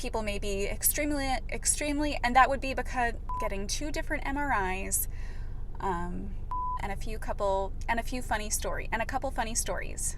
people may be extremely, and that would be because getting 2 different MRIs, and a couple funny stories.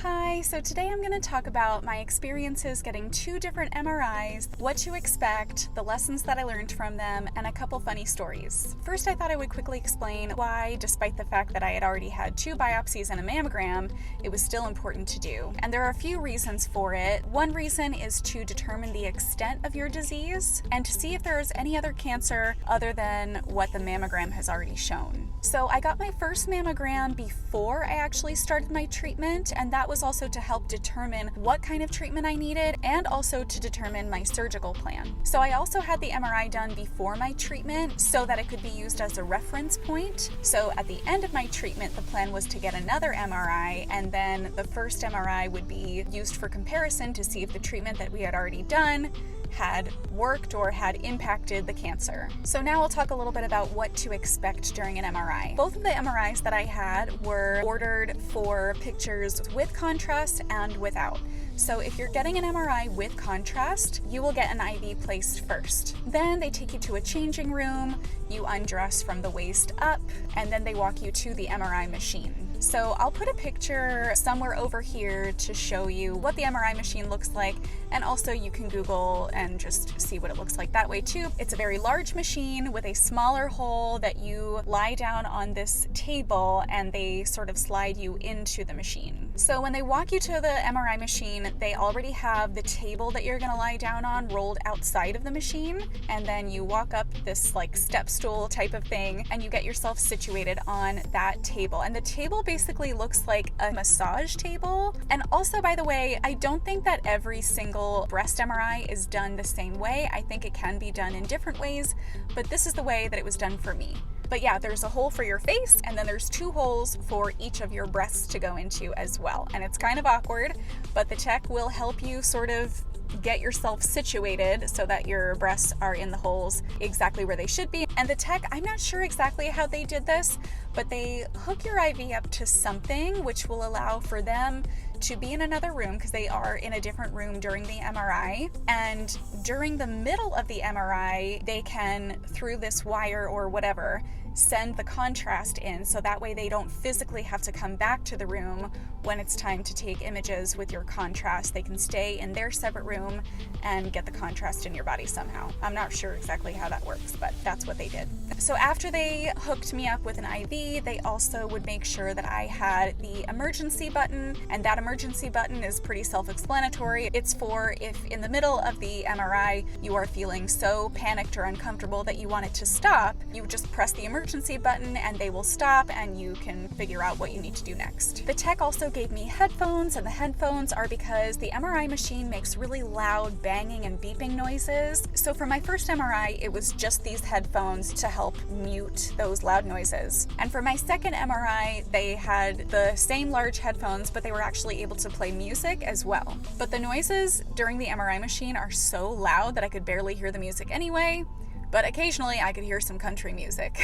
Hi, so today I'm going to talk about my experiences getting 2 different MRIs, what to expect, the lessons that I learned from them, and a couple funny stories. First, I thought I would quickly explain why, despite the fact that I had already had 2 biopsies and a mammogram, it was still important to do. And there are a few reasons for it. One reason is to determine the extent of your disease and to see if there is any other cancer other than what the mammogram has already shown. So I got my first mammogram before I actually started my treatment, and that was also to help determine what kind of treatment I needed and also to determine my surgical plan. So I also had the MRI done before my treatment so that it could be used as a reference point. So at the end of my treatment, the plan was to get another MRI, and then the first MRI would be used for comparison to see if the treatment that we had already done had worked or had impacted the cancer. So now I'll talk a little bit about what to expect during an MRI. Both of the MRIs that I had were ordered for pictures with contrast and without. So if you're getting an MRI with contrast, you will get an IV placed first. Then they take you to a changing room, you undress from the waist up, and then they walk you to the MRI machine. So I'll put a picture somewhere over here to show you what the MRI machine looks like, and also you can Google and just see what it looks like that way too. It's a very large machine with a smaller hole that you lie down on this table and they sort of slide you into the machine. So when they walk you to the MRI machine, they already have the table that you're gonna lie down on rolled outside of the machine, and then you walk up this like step stool type of thing and you get yourself situated on that table. And the table basically looks like a massage table. And also, by the way, I don't think that every single breast MRI is done the same way. I think it can be done in different ways, but this is the way that it was done for me. But yeah, there's a hole for your face, and then there's 2 holes for each of your breasts to go into as well. And it's kind of awkward, but the tech will help you sort of get yourself situated so that your breasts are in the holes exactly where they should be. And the tech, I'm not sure exactly how they did this, but they hook your IV up to something which will allow for them to be in another room, because they are in a different room during the MRI. And during the middle of the MRI, they can, through this wire or whatever, send the contrast in, so that way they don't physically have to come back to the room when it's time to take images with your contrast. They can stay in their separate room and get the contrast in your body somehow. I'm not sure exactly how that works, but that's what they did. So after they hooked me up with an IV, they also would make sure that I had the emergency button, and that emergency button is pretty self-explanatory. It's for if in the middle of the MRI you are feeling so panicked or uncomfortable that you want it to stop, you just press the emergency button and they will stop and you can figure out what you need to do next. The tech also gave me headphones, and the headphones are because the MRI machine makes really loud banging and beeping noises. So for my first MRI, it was just these headphones to help mute those loud noises. And for my second MRI, they had the same large headphones, but they were actually able to play music as well. But the noises during the MRI machine are so loud that I could barely hear the music anyway, but occasionally I could hear some country music.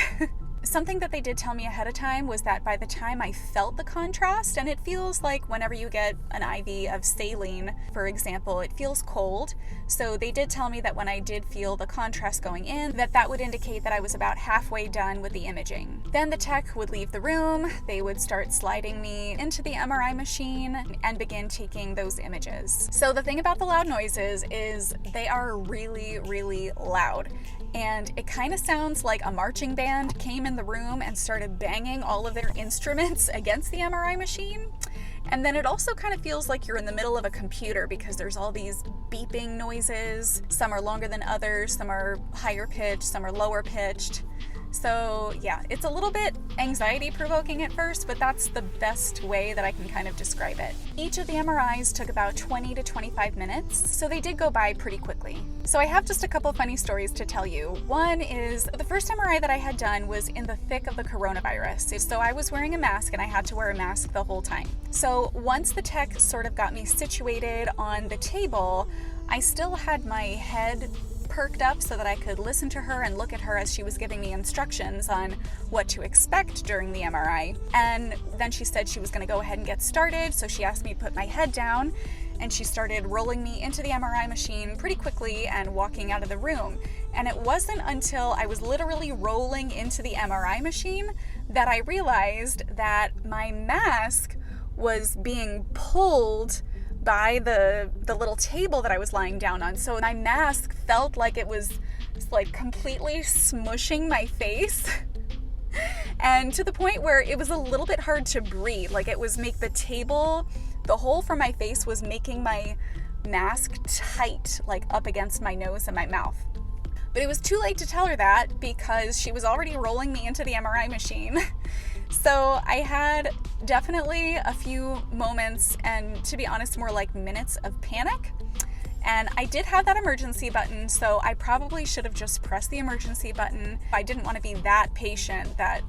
Something that they did tell me ahead of time was that by the time I felt the contrast, and it feels like whenever you get an IV of saline, for example, it feels cold. So they did tell me that when I did feel the contrast going in, that would indicate that I was about halfway done with the imaging. Then the tech would leave the room, they would start sliding me into the MRI machine and begin taking those images. So the thing about the loud noises is they are really, really loud. And it kind of sounds like a marching band came in the room and started banging all of their instruments against the MRI machine. And then it also kind of feels like you're in the middle of a computer because there's all these beeping noises. Some are longer than others, some are higher pitched, some are lower pitched. So yeah, it's a little bit anxiety provoking at first, but that's the best way that I can kind of describe it. Each of the MRIs took about 20 to 25 minutes, so they did go by pretty quickly. So I have just a couple funny stories to tell you. One is the first MRI that I had done was in the thick of the coronavirus. So I was wearing a mask and I had to wear a mask the whole time. So once the tech sort of got me situated on the table, I still had my head perked up so that I could listen to her and look at her as she was giving me instructions on what to expect during the MRI. And then she said she was going to go ahead and get started, so she asked me to put my head down, and she started rolling me into the MRI machine pretty quickly and walking out of the room. And it wasn't until I was literally rolling into the MRI machine that I realized that my mask was being pulled by the little table that I was lying down on. So my mask felt like it was like completely smushing my face. And to the point where it was a little bit hard to breathe. Like it was the hole for my face was making my mask tight, like up against my nose and my mouth. But it was too late to tell her that because she was already rolling me into the MRI machine. So I had definitely a few moments, and to be honest, more like minutes of panic. And I did have that emergency button, so I probably should have just pressed the emergency button. I didn't want to be that patient that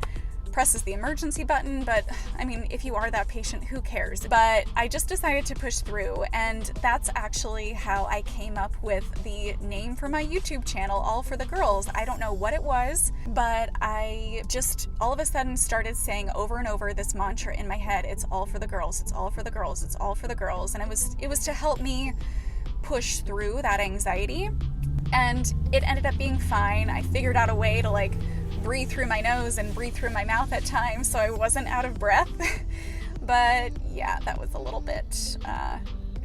presses the emergency button, but I mean, if you are that patient, who cares? But I just decided to push through, and that's actually how I came up with the name for my YouTube channel, All for the Girls. I don't know what it was, but I just all of a sudden started saying over and over this mantra in my head: it's all for the girls, it's all for the girls, it's all for the girls. And it was to help me push through that anxiety, and it ended up being fine. I figured out a way to like breathe through my nose and breathe through my mouth at times so I wasn't out of breath. But yeah, that was a little bit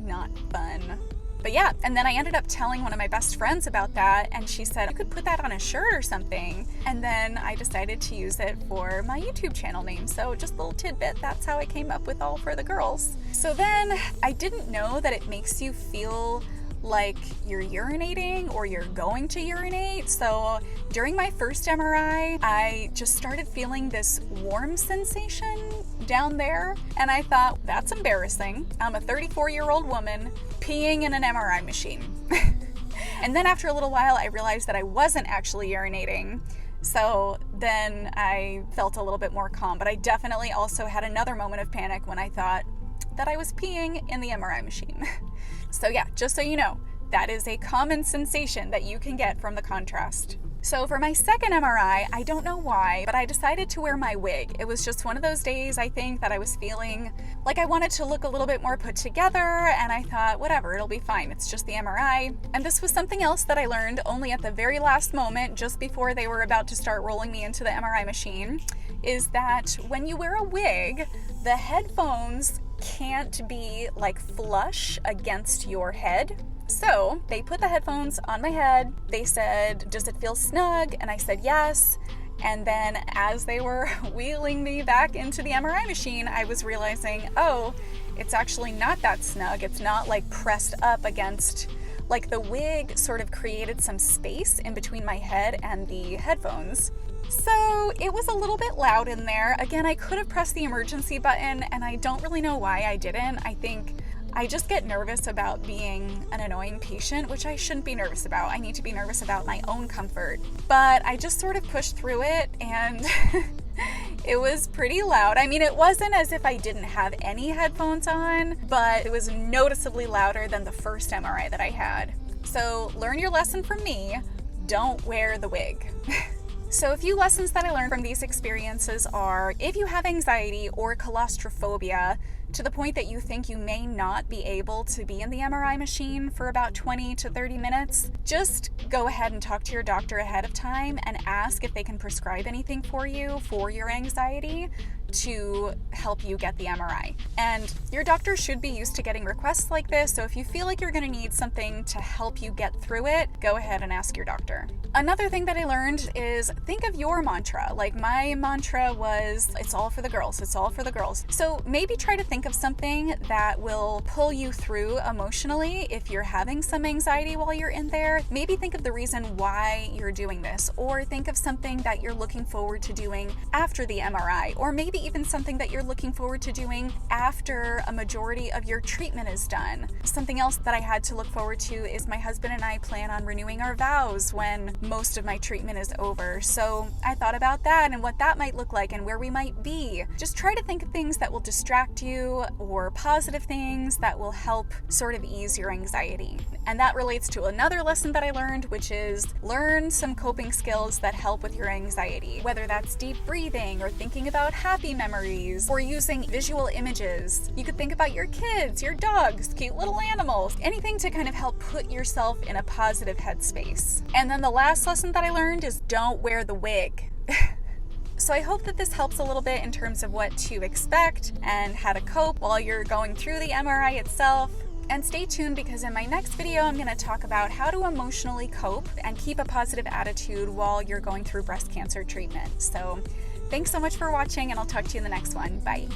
not fun. But yeah, and then I ended up telling one of my best friends about that, and she said, you could put that on a shirt or something. And then I decided to use it for my YouTube channel name. So just a little tidbit, that's how I came up with All for the Girls. So then I didn't know that it makes you feel like you're urinating or you're going to urinate. So during my first MRI, I just started feeling this warm sensation down there, and I thought, that's embarrassing. I'm a 34-year-old woman peeing in an MRI machine. And then after a little while, I realized that I wasn't actually urinating. So then I felt a little bit more calm, but I definitely also had another moment of panic when I thought that I was peeing in the MRI machine. So yeah, just so you know, that is a common sensation that you can get from the contrast. So for my second MRI, I don't know why, but I decided to wear my wig. It was just one of those days, I think, that I was feeling like I wanted to look a little bit more put together, and I thought, whatever, it'll be fine. It's just the MRI. And this was something else that I learned only at the very last moment, just before they were about to start rolling me into the MRI machine, is that when you wear a wig, the headphones can't be like flush against your head. So they put the headphones on my head. They said, does it feel snug? And I said yes. And then as they were wheeling me back into the MRI machine, I was realizing, oh, it's actually not that snug. It's not like pressed up against, like the wig sort of created some space in between my head and the headphones. So it was a little bit loud in there. Again, I could have pressed the emergency button, and I don't really know why I didn't. I think I just get nervous about being an annoying patient, which I shouldn't be nervous about. I need to be nervous about my own comfort. But I just sort of pushed through it, and it was pretty loud. I mean, it wasn't as if I didn't have any headphones on, but it was noticeably louder than the first MRI that I had. So learn your lesson from me. Don't wear the wig. So a few lessons that I learned from these experiences are, if you have anxiety or claustrophobia to the point that you think you may not be able to be in the MRI machine for about 20 to 30 minutes, just go ahead and talk to your doctor ahead of time and ask if they can prescribe anything for you for your anxiety to help you get the MRI. And your doctor should be used to getting requests like this, so if you feel like you're going to need something to help you get through it, go ahead and ask your doctor. Another thing that I learned is think of your mantra. Like my mantra was, it's all for the girls, it's all for the girls. So maybe try to think of something that will pull you through emotionally if you're having some anxiety while you're in there. Maybe think of the reason why you're doing this, or think of something that you're looking forward to doing after the MRI, or maybe maybe even something that you're looking forward to doing after a majority of your treatment is done. Something else that I had to look forward to is my husband and I plan on renewing our vows when most of my treatment is over. So I thought about that and what that might look like and where we might be. Just try to think of things that will distract you or positive things that will help sort of ease your anxiety. And that relates to another lesson that I learned, which is learn some coping skills that help with your anxiety, whether that's deep breathing or thinking about happy memories or using visual images. You could think about your kids, your dogs, cute little animals, anything to kind of help put yourself in a positive headspace. And then the last lesson that I learned is don't wear the wig. So I hope that this helps a little bit in terms of what to expect and how to cope while you're going through the MRI itself. And stay tuned, because in my next video I'm going to talk about how to emotionally cope and keep a positive attitude while you're going through breast cancer treatment. So thanks so much for watching, and I'll talk to you in the next one. Bye.